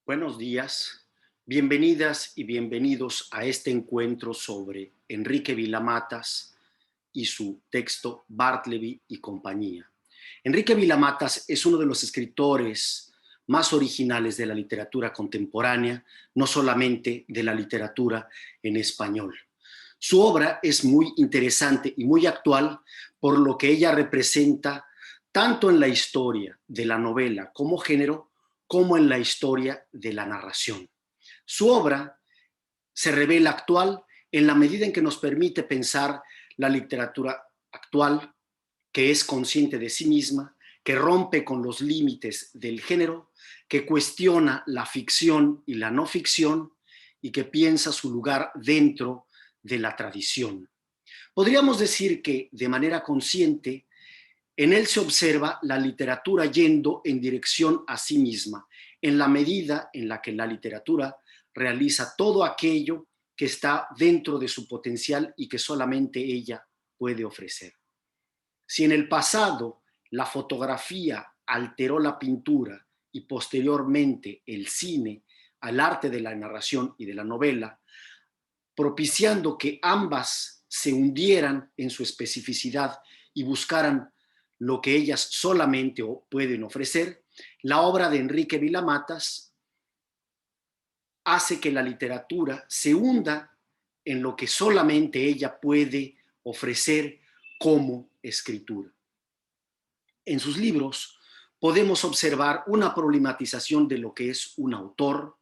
Buenos días, bienvenidas y bienvenidos a este encuentro sobre Enrique Vilamatas y su texto Bartleby y compañía. Enrique Vilamatas es uno de los escritores más originales de la literatura contemporánea, no solamente de la literatura en español. Su obra es muy interesante y muy actual, por lo que ella representa tanto en la historia de la novela como género, como en la historia de la narración. Su obra se revela actual en la medida en que nos permite pensar la literatura actual, que es consciente de sí misma, que rompe con los límites del género, que cuestiona la ficción y la no ficción y que piensa su lugar dentro de la tradición. Podríamos decir que de manera consciente en él se observa la literatura yendo en dirección a sí misma, en la medida en la que la literatura realiza todo aquello que está dentro de su potencial y que solamente ella puede ofrecer. Si en el pasado la fotografía alteró la pintura y posteriormente el cine al arte de la narración y de la novela, propiciando que ambas se hundieran en su especificidad y buscaran lo que ellas solamente pueden ofrecer, la obra de Enrique Vilamatas hace que la literatura se hunda en lo que solamente ella puede ofrecer como escritura. En sus libros podemos observar una problematización de lo que es un autor,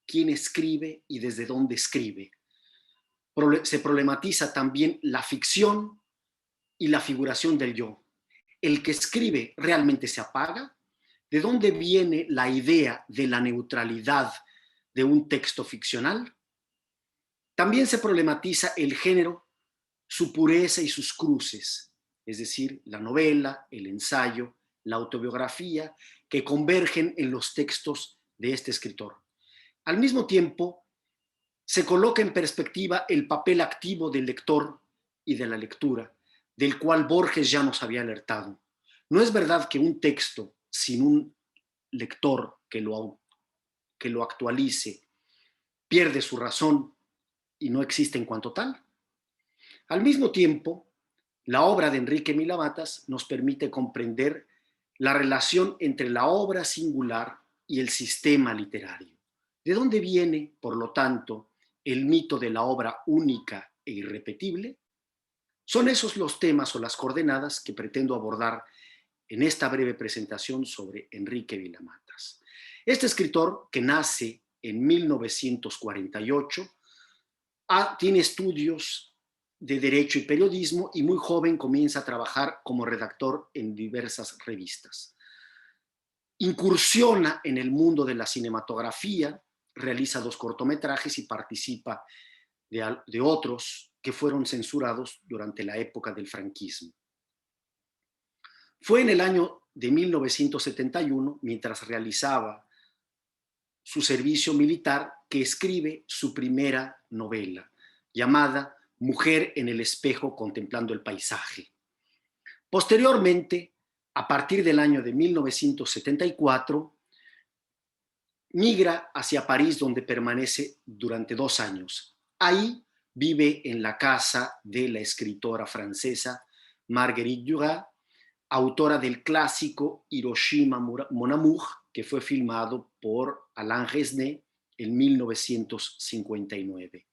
quién escribe y desde dónde escribe. Se problematiza también la ficción y la figuración del yo. ¿El que escribe realmente se apaga? ¿De dónde viene la idea de la neutralidad de un texto ficcional? También se problematiza el género, su pureza y sus cruces, es decir, la novela, el ensayo, la autobiografía, que convergen en los textos de este escritor. Al mismo tiempo, se coloca en perspectiva el papel activo del lector y de la lectura, del cual Borges ya nos había alertado. No es verdad que un texto sin un lector que lo actualice pierde su razón y no existe en cuanto tal. Al mismo tiempo, la obra de Enrique Vilamatas nos permite comprender la relación entre la obra singular y el sistema literario. ¿De dónde viene, por lo tanto, el mito de la obra única e irrepetible? Son esos los temas o las coordenadas que pretendo abordar en esta breve presentación sobre Enrique Vilamatas. Este escritor, que nace en 1948, tiene estudios de Derecho y Periodismo y muy joven comienza a trabajar como redactor en diversas revistas. Incursiona en el mundo de la cinematografía, realiza 2 cortometrajes y participa de otros que fueron censurados durante la época del franquismo. Fue en el año de 1971, mientras realizaba su servicio militar, que escribe su primera novela, llamada Mujer en el espejo contemplando el paisaje. Posteriormente, a partir del año de 1974, migra hacia París, donde permanece durante 2 años. Ahí vive en la casa de la escritora francesa Marguerite Duras, autora del clásico Hiroshima Mon Amour, que fue filmado por Alain Resnais en 1959.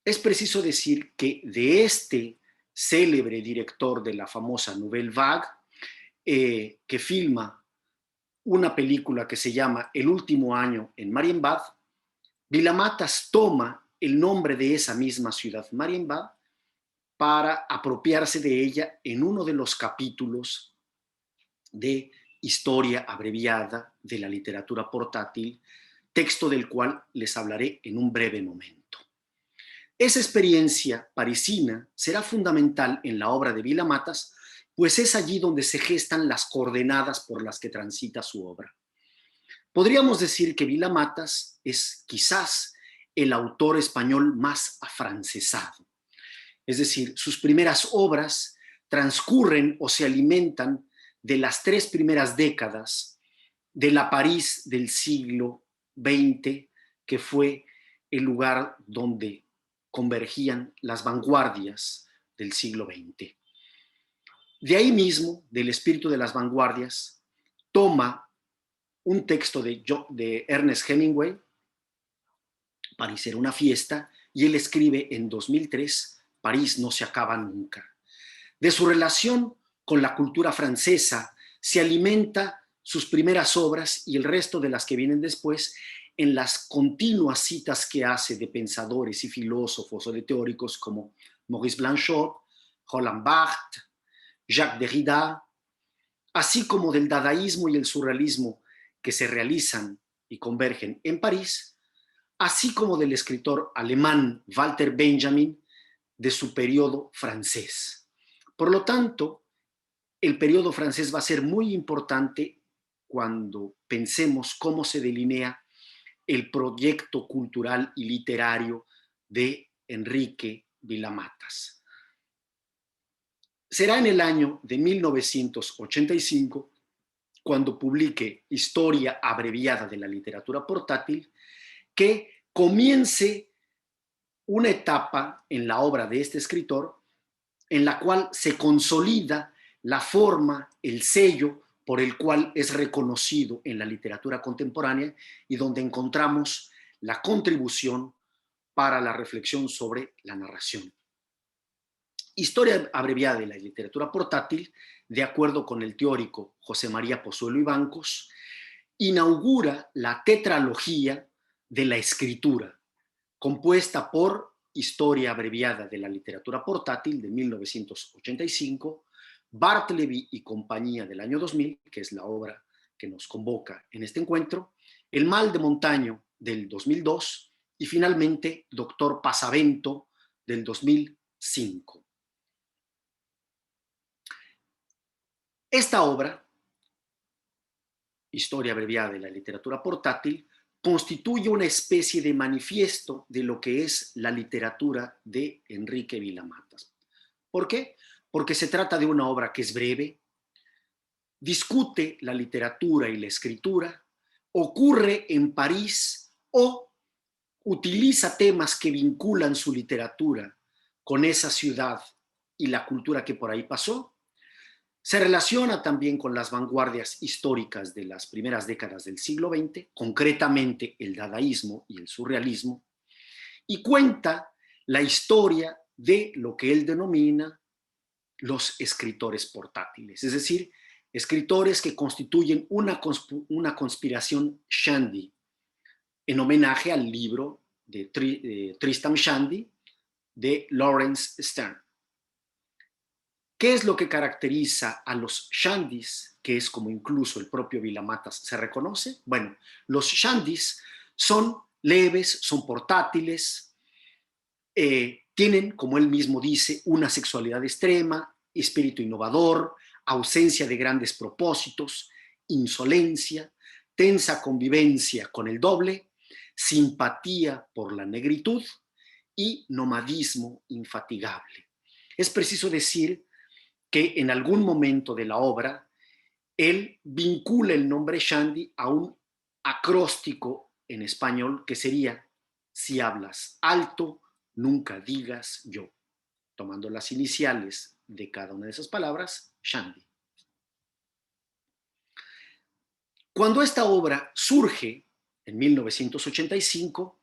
Es preciso decir que de este célebre director de la famosa Nouvelle Vague, que filma una película que se llama El último año en Marienbad, Vilamatas toma el nombre de esa misma ciudad, Marienbad, para apropiarse de ella en uno de los capítulos de Historia abreviada de la literatura portátil, texto del cual les hablaré en un breve momento. Esa experiencia parisina será fundamental en la obra de Vilamatas, pues es allí donde se gestan las coordenadas por las que transita su obra. Podríamos decir que Vilamatas es quizás el autor español más afrancesado. Es decir, sus primeras obras transcurren o se alimentan de las 3 primeras décadas de la París del siglo XX, que fue el lugar donde convergían las vanguardias del siglo XX. De ahí mismo, del espíritu de las vanguardias, toma un texto de Ernest Hemingway, París era una fiesta, y él escribe en 2003, París no se acaba nunca. De su relación con la cultura francesa se alimenta sus primeras obras y el resto de las que vienen después en las continuas citas que hace de pensadores y filósofos o de teóricos como Maurice Blanchot, Roland Barthes, Jacques Derrida, así como del dadaísmo y el surrealismo que se realizan y convergen en París, así como del escritor alemán Walter Benjamin de su periodo francés. Por lo tanto, el periodo francés va a ser muy importante cuando pensemos cómo se delinea el proyecto cultural y literario de Enrique Vila-Matas. Será en el año de 1985 cuando publique Historia abreviada de la literatura portátil, que comience una etapa en la obra de este escritor en la cual se consolida la forma, el sello por el cual es reconocido en la literatura contemporánea y donde encontramos la contribución para la reflexión sobre la narración. Historia abreviada de la literatura portátil, de acuerdo con el teórico José María Pozuelo y Bancos, inaugura la tetralogía de la escritura, compuesta por Historia abreviada de la literatura portátil de 1985, Bartleby y compañía del año 2000, que es la obra que nos convoca en este encuentro, El mal de Montaño del 2002 y finalmente Doctor Pasavento del 2005. Esta obra, Historia abreviada de la literatura portátil, constituye una especie de manifiesto de lo que es la literatura de Enrique Vila-Matas. ¿Por qué? Porque se trata de una obra que es breve, discute la literatura y la escritura, ocurre en París o utiliza temas que vinculan su literatura con esa ciudad y la cultura que por ahí pasó. Se relaciona también con las vanguardias históricas de las primeras décadas del siglo XX, concretamente el dadaísmo y el surrealismo, y cuenta la historia de lo que él denomina los escritores portátiles, es decir, escritores que constituyen una conspiración Shandy, en homenaje al libro de Tristram Shandy de Lawrence Stern. ¿Qué es lo que caracteriza a los shandys, que es como incluso el propio Vila-Matas se reconoce? Bueno, los shandys son leves, son portátiles, tienen, como él mismo dice, una sexualidad extrema, espíritu innovador, ausencia de grandes propósitos, insolencia, tensa convivencia con el doble, simpatía por la negritud y nomadismo infatigable. Es preciso decir que en algún momento de la obra él vincula el nombre Shandy a un acróstico en español que sería: si hablas alto, nunca digas yo, tomando las iniciales de cada una de esas palabras, Shandy. Cuando esta obra surge en 1985,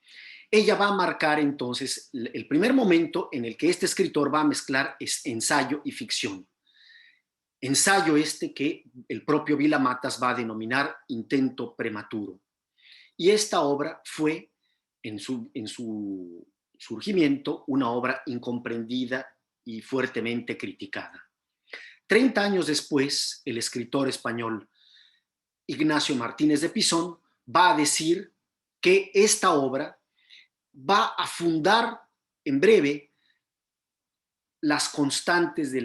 ella va a marcar entonces el primer momento en el que este escritor va a mezclar ensayo y ficción. Ensayo este que el propio Vila-Matas va a denominar intento prematuro. Y esta obra fue, en su surgimiento, una obra incomprendida y fuertemente criticada. 30 años después, el escritor español Ignacio Martínez de Pisón va a decir que esta obra va a fundar en breve las constantes de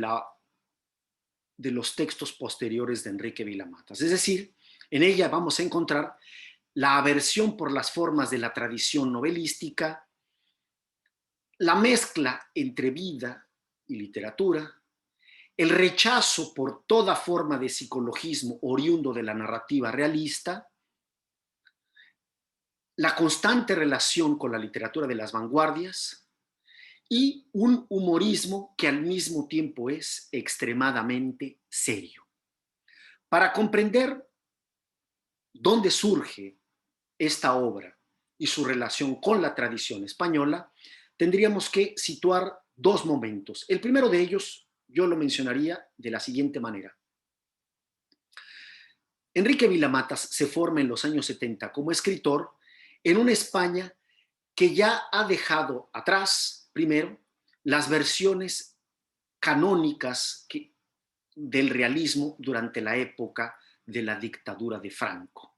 los textos posteriores de Enrique Vila-Matas. Es decir, en ella vamos a encontrar la aversión por las formas de la tradición novelística, la mezcla entre vida y literatura, el rechazo por toda forma de psicologismo oriundo de la narrativa realista, la constante relación con la literatura de las vanguardias y un humorismo que al mismo tiempo es extremadamente serio. Para comprender dónde surge esta obra y su relación con la tradición española, tendríamos que situar dos momentos. El primero de ellos yo lo mencionaría de la siguiente manera. Enrique Vilamatas se forma en los años 70 como escritor en una España que ya ha dejado atrás, primero, las versiones canónicas del realismo durante la época de la dictadura de Franco.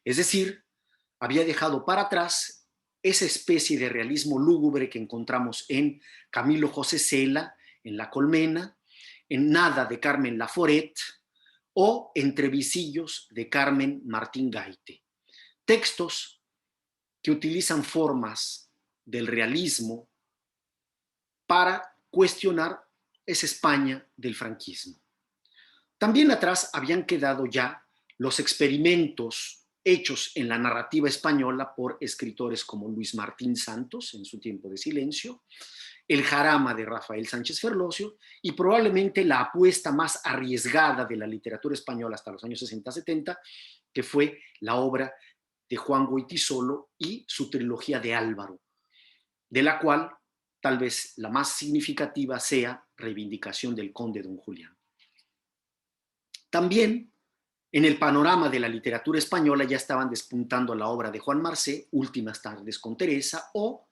Es decir, había dejado para atrás esa especie de realismo lúgubre que encontramos en Camilo José Cela, en La Colmena, en Nada de Carmen Laforet o Entre visillos de Carmen Martín Gaite. Textos que utilizan formas del realismo para cuestionar esa España del franquismo. También atrás habían quedado ya los experimentos hechos en la narrativa española por escritores como Luis Martín Santos en su Tiempo de Silencio, El Jarama de Rafael Sánchez Ferlosio y probablemente la apuesta más arriesgada de la literatura española hasta los años 60-70, que fue la obra de Juan Goytisolo y su trilogía de Álvaro, de la cual tal vez la más significativa sea Reivindicación del Conde Don Julián. También en el panorama de la literatura española ya estaban despuntando la obra de Juan Marcé, Últimas tardes con Teresa, o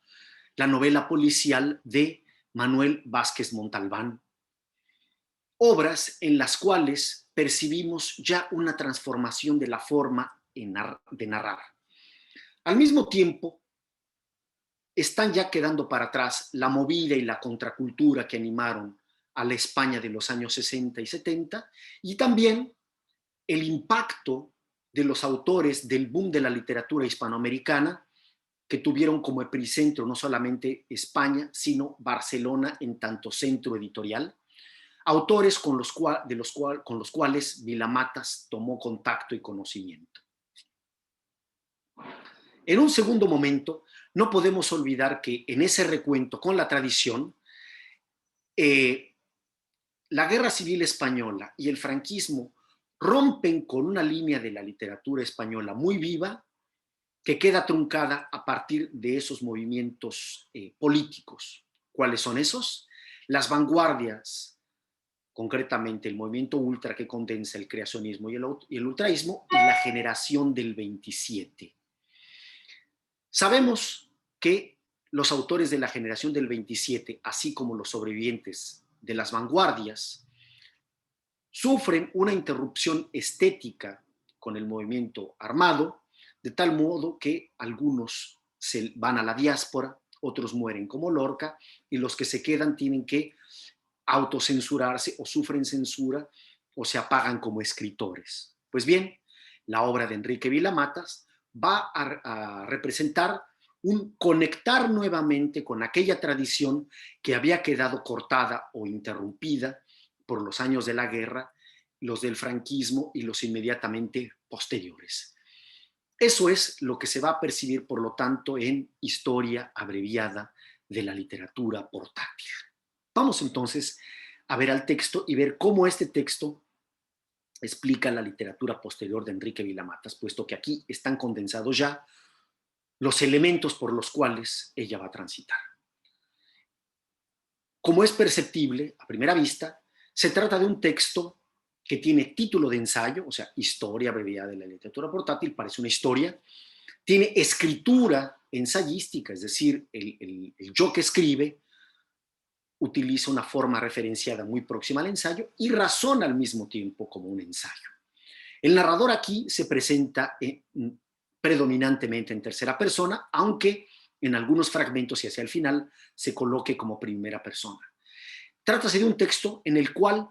la novela policial de Manuel Vázquez Montalbán. Obras en las cuales percibimos ya una transformación de la forma de narrar. Al mismo tiempo, están ya quedando para atrás la movida y la contracultura que animaron a la España de los años 60 y 70, y también el impacto de los autores del boom de la literatura hispanoamericana, que tuvieron como epicentro no solamente España, sino Barcelona en tanto centro editorial, autores con los cuales Vilamatas tomó contacto y conocimiento. En un segundo momento, no podemos olvidar que en ese recuento con la tradición, la Guerra Civil Española y el franquismo rompen con una línea de la literatura española muy viva que queda truncada a partir de esos movimientos políticos. ¿Cuáles son esos? Las vanguardias, concretamente el movimiento ultra que condensa el creacionismo y el ultraísmo, y la generación del 27. Sabemos que los autores de la generación del 27, así como los sobrevivientes de las vanguardias, sufren una interrupción estética con el movimiento armado, de tal modo que algunos se van a la diáspora, otros mueren como Lorca, y los que se quedan tienen que autocensurarse o sufren censura o se apagan como escritores. Pues bien, la obra de Enrique Vilamatas va a representar un conectar nuevamente con aquella tradición que había quedado cortada o interrumpida por los años de la guerra, los del franquismo y los inmediatamente posteriores. Eso es lo que se va a percibir, por lo tanto, en Historia abreviada de la literatura portátil. Vamos entonces a ver al texto y ver cómo este texto explica la literatura posterior de Enrique Vilamatas, puesto que aquí están condensados ya los elementos por los cuales ella va a transitar. Como es perceptible a primera vista, se trata de un texto que tiene título de ensayo, o sea, Historia abreviada de la literatura portátil, parece una historia, tiene escritura ensayística, es decir, el yo que escribe utiliza una forma referenciada muy próxima al ensayo y razona al mismo tiempo como un ensayo. El narrador aquí se presenta predominantemente en tercera persona, aunque en algunos fragmentos y hacia el final se coloque como primera persona. Trátase de un texto en el cual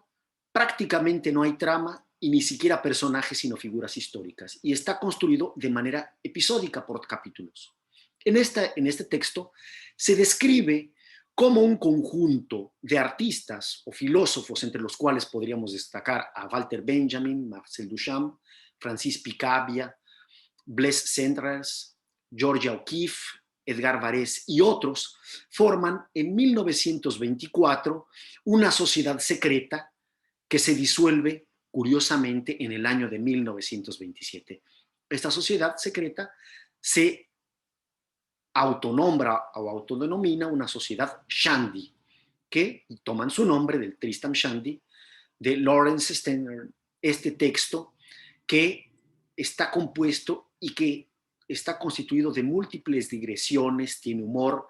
prácticamente no hay trama y ni siquiera personajes, sino figuras históricas, y está construido de manera episódica por capítulos. En este texto se describe como un conjunto de artistas o filósofos, entre los cuales podríamos destacar a Walter Benjamin, Marcel Duchamp, Francis Picabia, Blaise Cendrars, Georgia O'Keeffe, Edgar Varese y otros, forman en 1924 una sociedad secreta que se disuelve curiosamente en el año de 1927. Esta sociedad secreta se autonombra o autodenomina una sociedad Shandy, que toman su nombre del Tristram Shandy de Lawrence Stennard, este texto que está compuesto y que está constituido de múltiples digresiones, tiene humor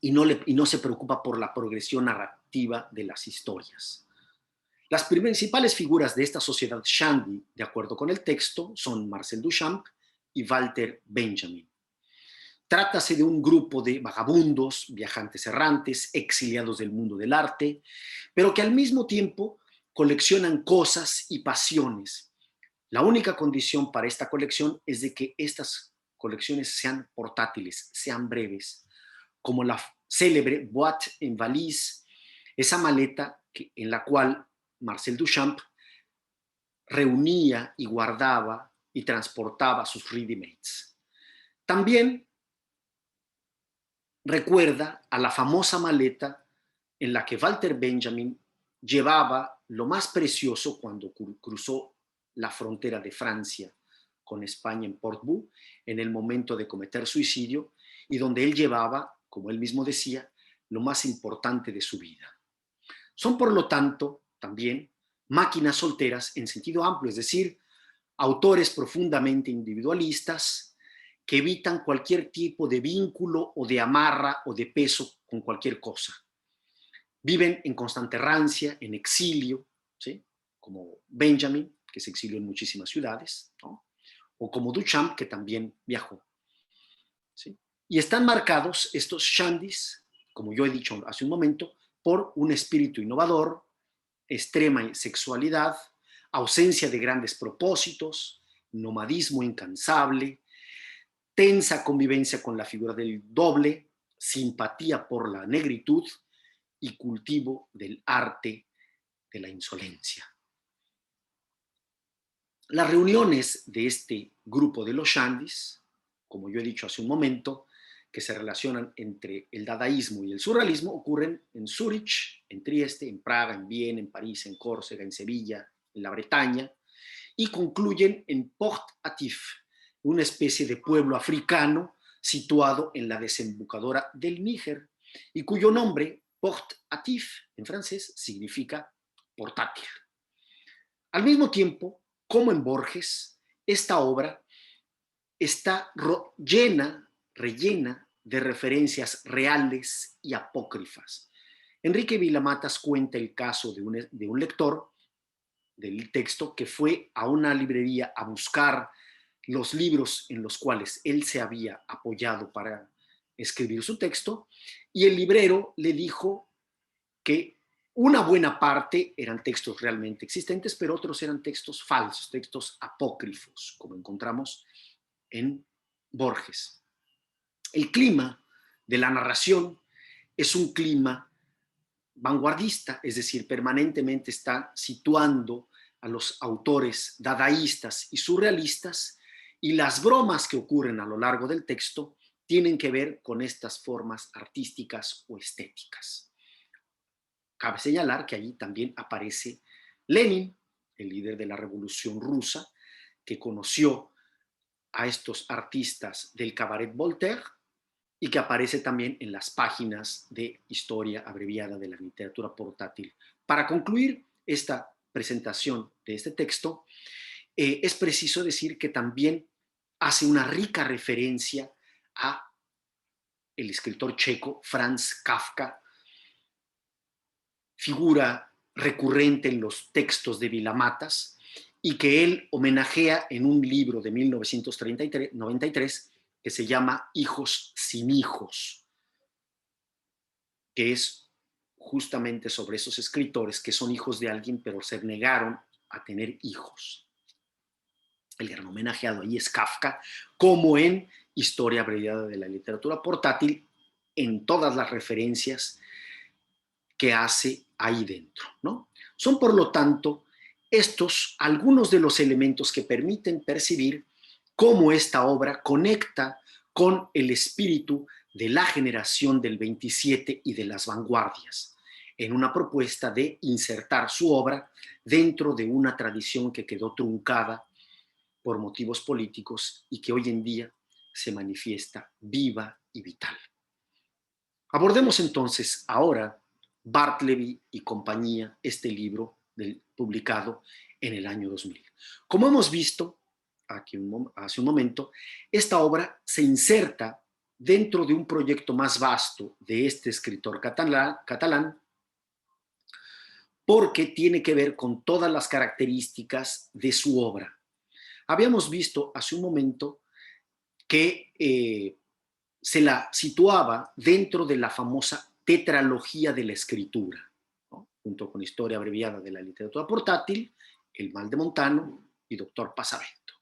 y no se preocupa por la progresión narrativa de las historias. Las principales figuras de esta sociedad Shandy, de acuerdo con el texto, son Marcel Duchamp y Walter Benjamin. Trátase de un grupo de vagabundos, viajantes errantes, exiliados del mundo del arte, pero que al mismo tiempo coleccionan cosas y pasiones. La única condición para esta colección es de que estas colecciones sean portátiles, sean breves, como la célebre boîte en valise, esa maleta en la cual Marcel Duchamp reunía y guardaba y transportaba sus ready-mades. También recuerda a la famosa maleta en la que Walter Benjamin llevaba lo más precioso cuando cruzó la frontera de Francia con España en Portbou en el momento de cometer suicidio, y donde él llevaba, como él mismo decía, lo más importante de su vida. Son, por lo tanto, también máquinas solteras en sentido amplio, es decir, autores profundamente individualistas que evitan cualquier tipo de vínculo o de amarra o de peso con cualquier cosa. Viven en constante errancia, en exilio, ¿sí? Como Benjamin, que se exilió en muchísimas ciudades, ¿no? O como Duchamp, que también viajó, ¿sí? Y están marcados estos shandys, como yo he dicho hace un momento, por un espíritu innovador, extrema sexualidad, ausencia de grandes propósitos, nomadismo incansable, tensa convivencia con la figura del doble, simpatía por la negritud y cultivo del arte de la insolencia. Las reuniones de este grupo de los shandys, como yo he dicho hace un momento, que se relacionan entre el dadaísmo y el surrealismo, ocurren en Zúrich, en Trieste, en Praga, en Viena, en París, en Córcega, en Sevilla, en la Bretaña, y concluyen en Port-Atif, una especie de pueblo africano situado en la desembocadura del Níger, y cuyo nombre, Port-Atif, en francés, significa portátil. Al mismo tiempo, como en Borges, esta obra está rellena de referencias reales y apócrifas. Enrique Vilamatas cuenta el caso de un lector del texto que fue a una librería a buscar los libros en los cuales él se había apoyado para escribir su texto, y el librero le dijo que una buena parte eran textos realmente existentes, pero otros eran textos falsos, textos apócrifos, como encontramos en Borges. El clima de la narración es un clima vanguardista, es decir, permanentemente está situando a los autores dadaístas y surrealistas, y las bromas que ocurren a lo largo del texto tienen que ver con estas formas artísticas o estéticas. Cabe señalar que allí también aparece Lenin, el líder de la Revolución Rusa, que conoció a estos artistas del Cabaret Voltaire y que aparece también en las páginas de historia abreviada de la literatura portátil. Para concluir esta presentación de este texto, es preciso decir que también hace una rica referencia a el escritor checo Franz Kafka, figura recurrente en los textos de Vilamatas, y que él homenajea en un libro de 1993 que se llama Hijos sin hijos, que es justamente sobre esos escritores que son hijos de alguien, pero se negaron a tener hijos. El gran homenajeado ahí es Kafka, como en Historia abreviada de la literatura portátil, en todas las referencias que hace ahí dentro, ¿no? Son, por lo tanto, estos algunos de los elementos que permiten percibir cómo esta obra conecta con el espíritu de la generación del 27 y de las vanguardias, en una propuesta de insertar su obra dentro de una tradición que quedó truncada por motivos políticos y que hoy en día se manifiesta viva y vital. Abordemos entonces ahora Bartleby y compañía, este libro publicado en el año 2000. Como hemos visto hace un momento, esta obra se inserta dentro de un proyecto más vasto de este escritor catalán porque tiene que ver con todas las características de su obra. Habíamos visto hace un momento que se la situaba dentro de la famosa tetralogía de la escritura, ¿no? Junto con Historia abreviada de la literatura portátil, El mal de Montano y Doctor Pasavento.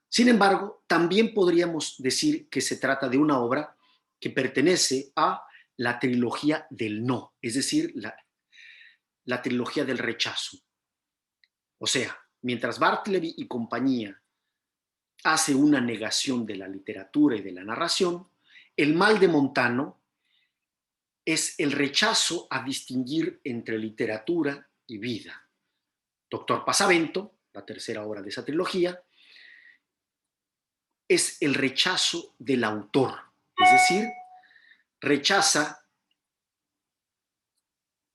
Sin embargo, también podríamos decir que se trata de una obra que pertenece a la trilogía del no, es decir, la trilogía del rechazo. O sea, mientras Bartleby y compañía hace una negación de la literatura y de la narración, El mal de Montano es el rechazo a distinguir entre literatura y vida. Doctor Pasavento, la tercera obra de esa trilogía, es el rechazo del autor, es decir, rechaza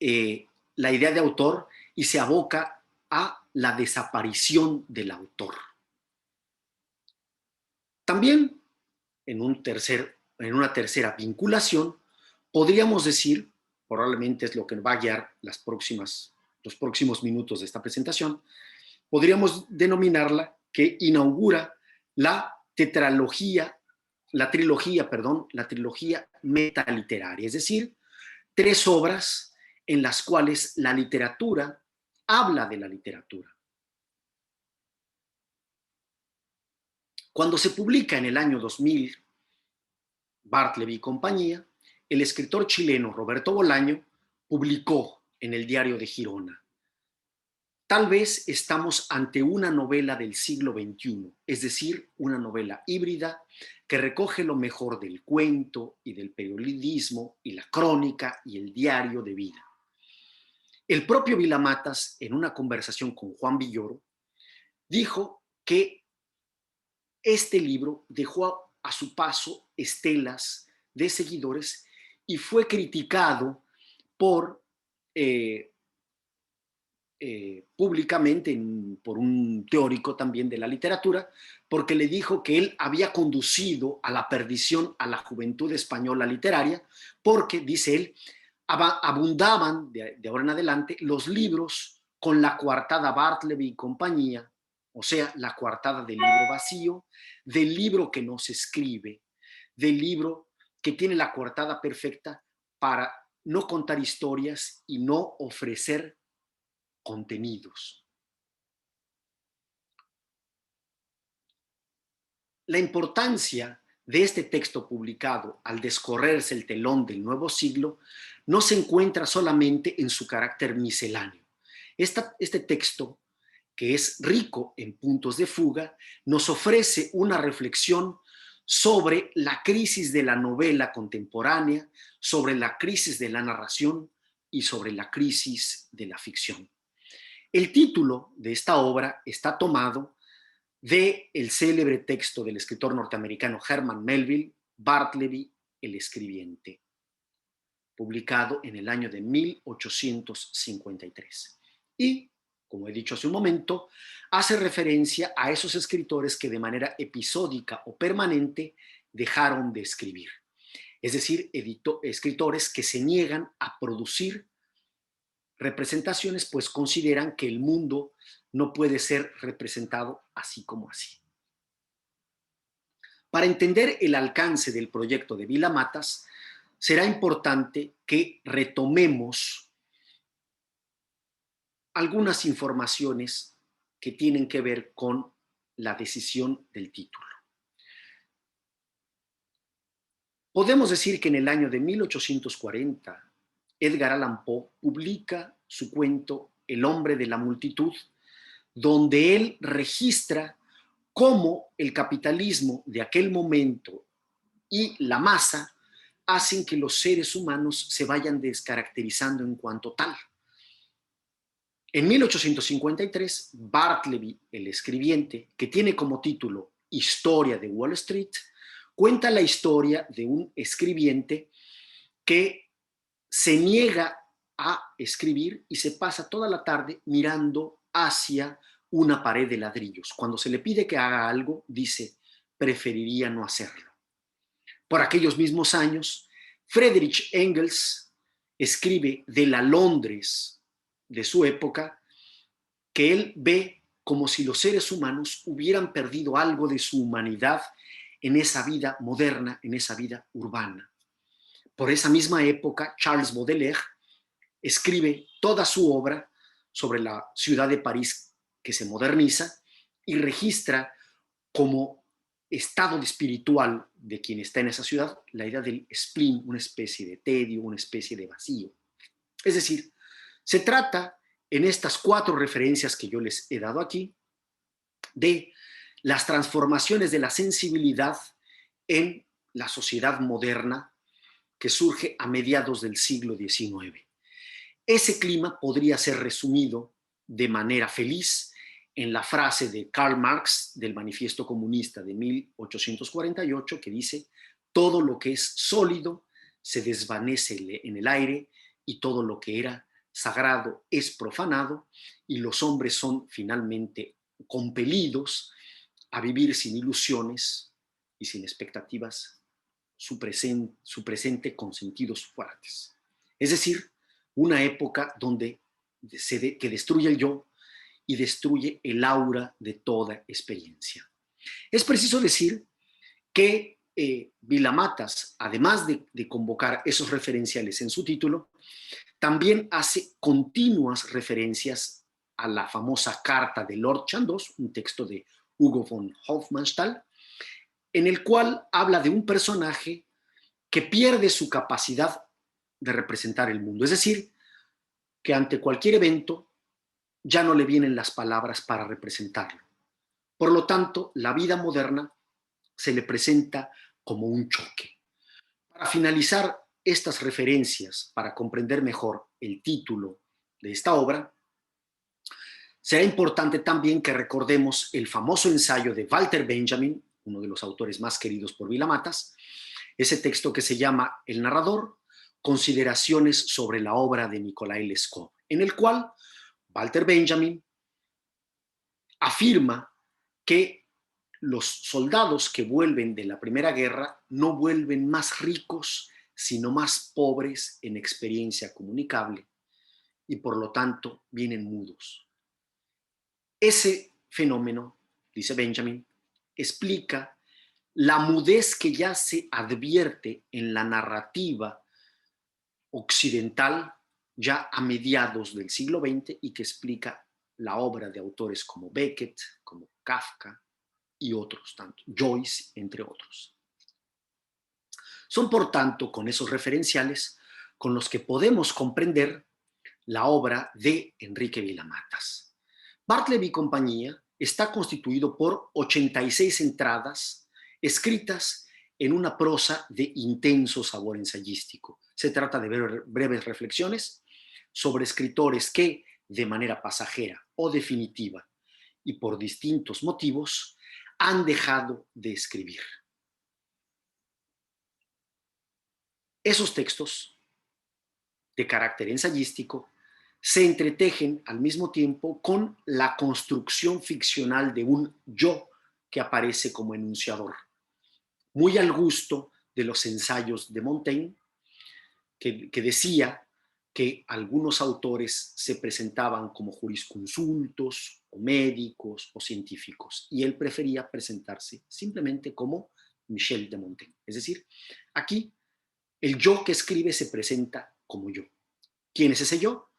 la idea de autor y se aboca a la desaparición del autor. También, en una tercera vinculación, podríamos decir, probablemente es lo que va a guiar los próximos minutos de esta presentación, podríamos denominarla que inaugura la trilogía metaliteraria, es decir, 3 obras en las cuales la literatura habla de la literatura. Cuando se publica en el año 2000 Bartleby y compañía, el escritor chileno Roberto Bolaño publicó en el Diario de Girona: tal vez estamos ante una novela del siglo XXI, es decir, una novela híbrida que recoge lo mejor del cuento y del periodismo y la crónica y el diario de vida. El propio Vilamatas, en una conversación con Juan Villoro, dijo que este libro dejó a su paso estelas de seguidores y fue criticado por públicamente por un teórico también de la literatura, porque le dijo que él había conducido a la perdición a la juventud española literaria, porque, dice él, abundaban de ahora en adelante los libros con la coartada Bartleby y compañía, o sea, la coartada del libro vacío, del libro que no se escribe, del libro que tiene la coartada perfecta para no contar historias y no ofrecer contenidos. La importancia de este texto publicado al descorrerse el telón del nuevo siglo no se encuentra solamente en su carácter misceláneo. Este texto, que es rico en puntos de fuga, nos ofrece una reflexión sobre la crisis de la novela contemporánea, sobre la crisis de la narración y sobre la crisis de la ficción. El título de esta obra está tomado del célebre texto del escritor norteamericano Herman Melville, Bartleby, el escribiente, publicado en el año de 1853. Y, como he dicho hace un momento, hace referencia a esos escritores que de manera episódica o permanente dejaron de escribir. Es decir, escritores que se niegan a producir representaciones, pues consideran que el mundo no puede ser representado así como así. Para entender el alcance del proyecto de Vilamatas, será importante que retomemos algunas informaciones que tienen que ver con la decisión del título. Podemos decir que en el año de 1840, Edgar Allan Poe publica su cuento El hombre de la multitud, donde él registra cómo el capitalismo de aquel momento y la masa hacen que los seres humanos se vayan descaracterizando en cuanto tal. En 1853, Bartleby, el escribiente, que tiene como título Historia de Wall Street, cuenta la historia de un escribiente que se niega a escribir y se pasa toda la tarde mirando hacia una pared de ladrillos. Cuando se le pide que haga algo, dice, preferiría no hacerlo. Por aquellos mismos años, Friedrich Engels escribe de la Londres de su época que él ve como si los seres humanos hubieran perdido algo de su humanidad en esa vida moderna, en esa vida urbana. Por esa misma época, Charles Baudelaire escribe toda su obra sobre la ciudad de París que se moderniza y registra como estado espiritual de quien está en esa ciudad la idea del spleen, una especie de tedio, una especie de vacío. Es decir, se trata en estas 4 referencias que yo les he dado aquí de las transformaciones de la sensibilidad en la sociedad moderna que surge a mediados del siglo XIX. Ese clima podría ser resumido de manera feliz en la frase de Karl Marx del Manifiesto Comunista de 1848 que dice: todo lo que es sólido se desvanece en el aire y todo lo que era sagrado es profanado, y los hombres son finalmente compelidos a vivir sin ilusiones y sin expectativas su presente con sentidos fuertes. Es decir, una época donde que destruye el yo y destruye el aura de toda experiencia. Es preciso decir que Vilamatas, además de convocar esos referenciales en su título, también hace continuas referencias a la famosa carta de Lord Chandos, un texto de Hugo von Hofmannsthal, en el cual habla de un personaje que pierde su capacidad de representar el mundo. Es decir, que ante cualquier evento ya no le vienen las palabras para representarlo. Por lo tanto, la vida moderna se le presenta como un choque. Para finalizar estas referencias, para comprender mejor el título de esta obra, será importante también que recordemos el famoso ensayo de Walter Benjamin, uno de los autores más queridos por Vilamatas, ese texto que se llama El narrador, consideraciones sobre la obra de Nikolai Leskov, en el cual Walter Benjamin afirma que los soldados que vuelven de la Primera Guerra no vuelven más ricos, sino más pobres en experiencia comunicable y por lo tanto vienen mudos. Ese fenómeno, dice Benjamin, explica la mudez que ya se advierte en la narrativa occidental ya a mediados del siglo XX y que explica la obra de autores como Beckett, como Kafka y otros tantos, Joyce, entre otros. Son, por tanto, con esos referenciales con los que podemos comprender la obra de Enrique Vilamatas. Bartleby y compañía está constituido por 86 entradas escritas en una prosa de intenso sabor ensayístico. Se trata de breves reflexiones sobre escritores que, de manera pasajera o definitiva y por distintos motivos, han dejado de escribir. Esos textos de carácter ensayístico se entretejen al mismo tiempo con la construcción ficcional de un yo que aparece como enunciador, muy al gusto de los ensayos de Montaigne, que decía que algunos autores se presentaban como jurisconsultos o médicos o científicos y él prefería presentarse simplemente como Michel de Montaigne. Es decir, aquí el yo que escribe se presenta como yo. ¿Quién es ese yo?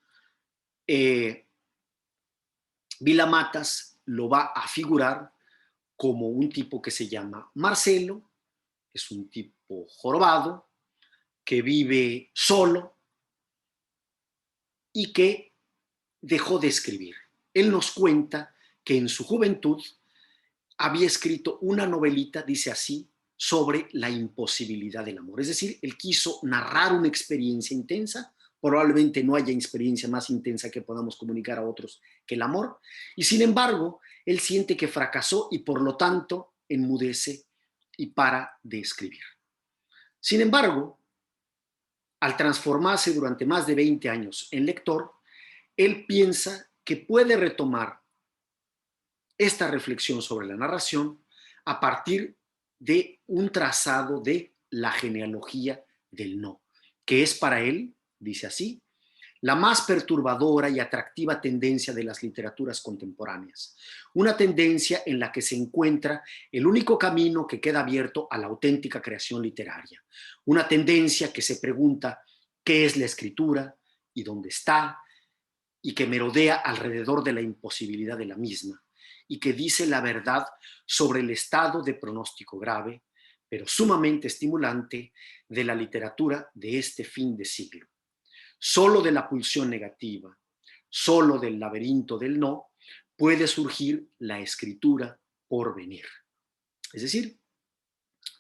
Vilamatas lo va a figurar como un tipo que se llama Marcelo, es un tipo tipo jorobado, que vive solo y que dejó de escribir. Él nos cuenta que en su juventud había escrito una novelita, dice así, sobre la imposibilidad del amor. Es decir, él quiso narrar una experiencia intensa, probablemente no haya experiencia más intensa que podamos comunicar a otros que el amor, y sin embargo, él siente que fracasó y por lo tanto enmudece y para de escribir. Sin embargo, al transformarse durante más de 20 años en lector, él piensa que puede retomar esta reflexión sobre la narración a partir de un trazado de la genealogía del no, que es para él, dice así, la más perturbadora y atractiva tendencia de las literaturas contemporáneas, una tendencia en la que se encuentra el único camino que queda abierto a la auténtica creación literaria, una tendencia que se pregunta qué es la escritura y dónde está, y que merodea alrededor de la imposibilidad de la misma, y que dice la verdad sobre el estado de pronóstico grave, pero sumamente estimulante, de la literatura de este fin de siglo. Solo de la pulsión negativa, solo del laberinto del no, puede surgir la escritura por venir. Es decir,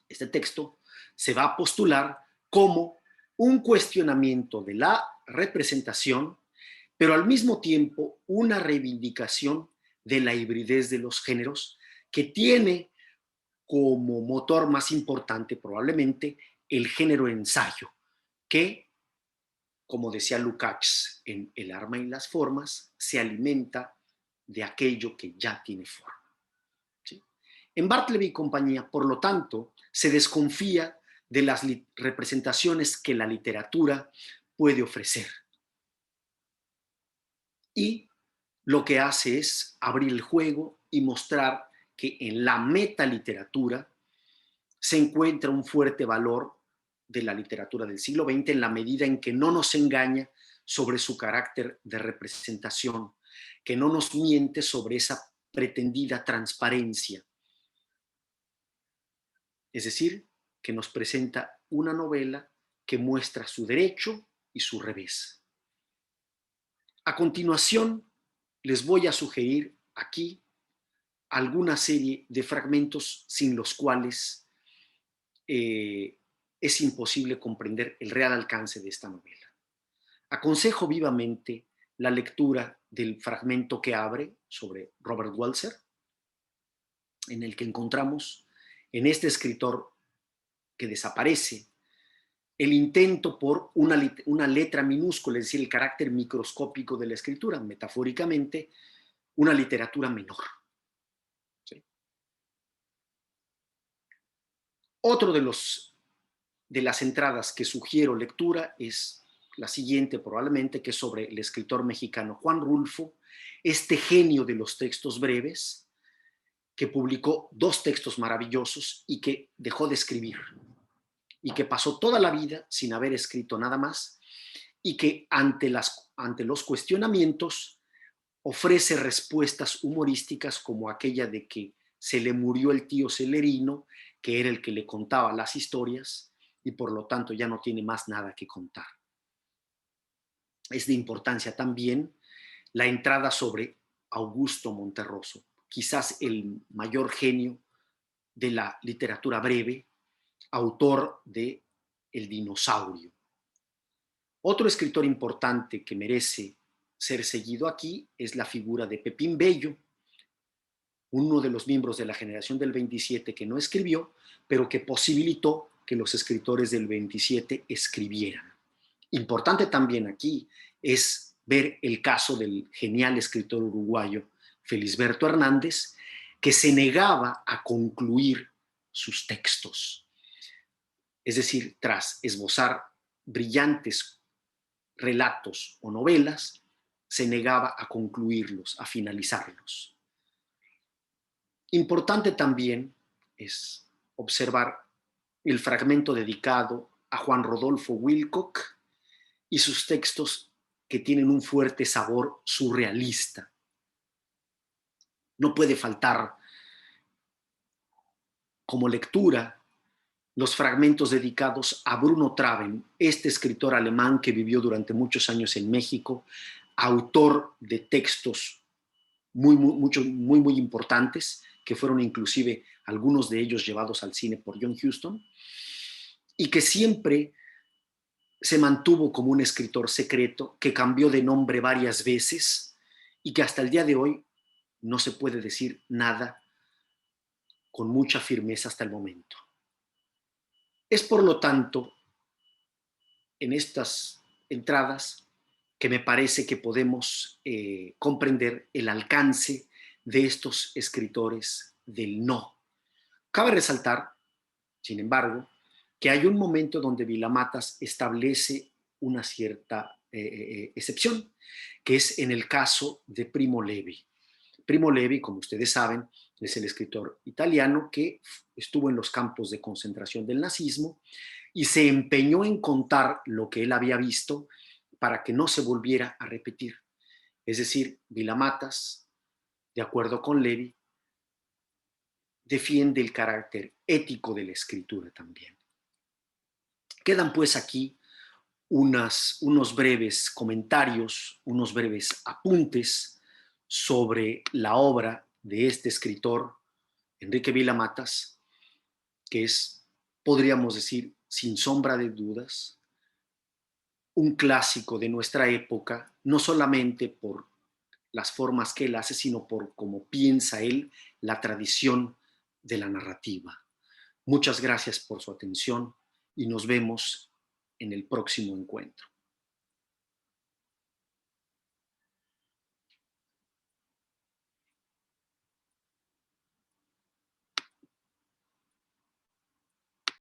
este texto se va a postular como un cuestionamiento de la representación, pero al mismo tiempo una reivindicación de la hibridez de los géneros que tiene como motor más importante probablemente el género ensayo, que, como decía Lukács en El arma y las formas, se alimenta de aquello que ya tiene forma. ¿Sí? En Bartleby y compañía, por lo tanto, se desconfía de las representaciones que la literatura puede ofrecer. Y lo que hace es abrir el juego y mostrar que en la metaliteratura se encuentra un fuerte valor de la literatura del siglo XX en la medida en que no nos engaña sobre su carácter de representación, que no nos miente sobre esa pretendida transparencia. Es decir, que nos presenta una novela que muestra su derecho y su revés. A continuación, les voy a sugerir aquí alguna serie de fragmentos sin los cuales es imposible comprender el real alcance de esta novela. Aconsejo vivamente la lectura del fragmento que abre sobre Robert Walser, en el que encontramos en este escritor que desaparece el intento por una letra minúscula, es decir, el carácter microscópico de la escritura, metafóricamente, una literatura menor. ¿Sí? Otro de las entradas que sugiero lectura es la siguiente probablemente, que es sobre el escritor mexicano Juan Rulfo, este genio de los textos breves, que publicó 2 textos maravillosos y que dejó de escribir, y que pasó toda la vida sin haber escrito nada más, y que ante los cuestionamientos ofrece respuestas humorísticas como aquella de que se le murió el tío Celerino, que era el que le contaba las historias, y por lo tanto ya no tiene más nada que contar. Es de importancia también la entrada sobre Augusto Monterroso, quizás el mayor genio de la literatura breve, autor de El dinosaurio. Otro escritor importante que merece ser seguido aquí es la figura de Pepín Bello, uno de los miembros de la generación del 27 que no escribió, pero que posibilitó que los escritores del 27 escribieran. Importante también aquí es ver el caso del genial escritor uruguayo Felisberto Hernández, que se negaba a concluir sus textos. Es decir, tras esbozar brillantes relatos o novelas, se negaba a concluirlos, a finalizarlos. Importante también es observar el fragmento dedicado a Juan Rodolfo Wilcock y sus textos que tienen un fuerte sabor surrealista. No puede faltar como lectura los fragmentos dedicados a Bruno Traven, este escritor alemán que vivió durante muchos años en México, autor de textos muy importantes, que fueron inclusive algunos de ellos llevados al cine por John Huston, y que siempre se mantuvo como un escritor secreto, que cambió de nombre varias veces y que hasta el día de hoy no se puede decir nada con mucha firmeza hasta el momento. Es por lo tanto en estas entradas que me parece que podemos comprender el alcance de estos escritores del no. Cabe resaltar, sin embargo, que hay un momento donde Vilamatas establece una cierta excepción, que es en el caso de Primo Levi. Primo Levi, como ustedes saben, es el escritor italiano que estuvo en los campos de concentración del nazismo y se empeñó en contar lo que él había visto para que no se volviera a repetir. Es decir, Vilamatas, de acuerdo con Levi, defiende el carácter ético de la escritura también. Quedan pues aquí unos breves comentarios, unos breves apuntes sobre la obra de este escritor, Enrique Vilamatas, que es, podríamos decir, sin sombra de dudas, un clásico de nuestra época, no solamente por las formas que él hace, sino por cómo piensa él la tradición de la narrativa. Muchas gracias por su atención y nos vemos en el próximo encuentro.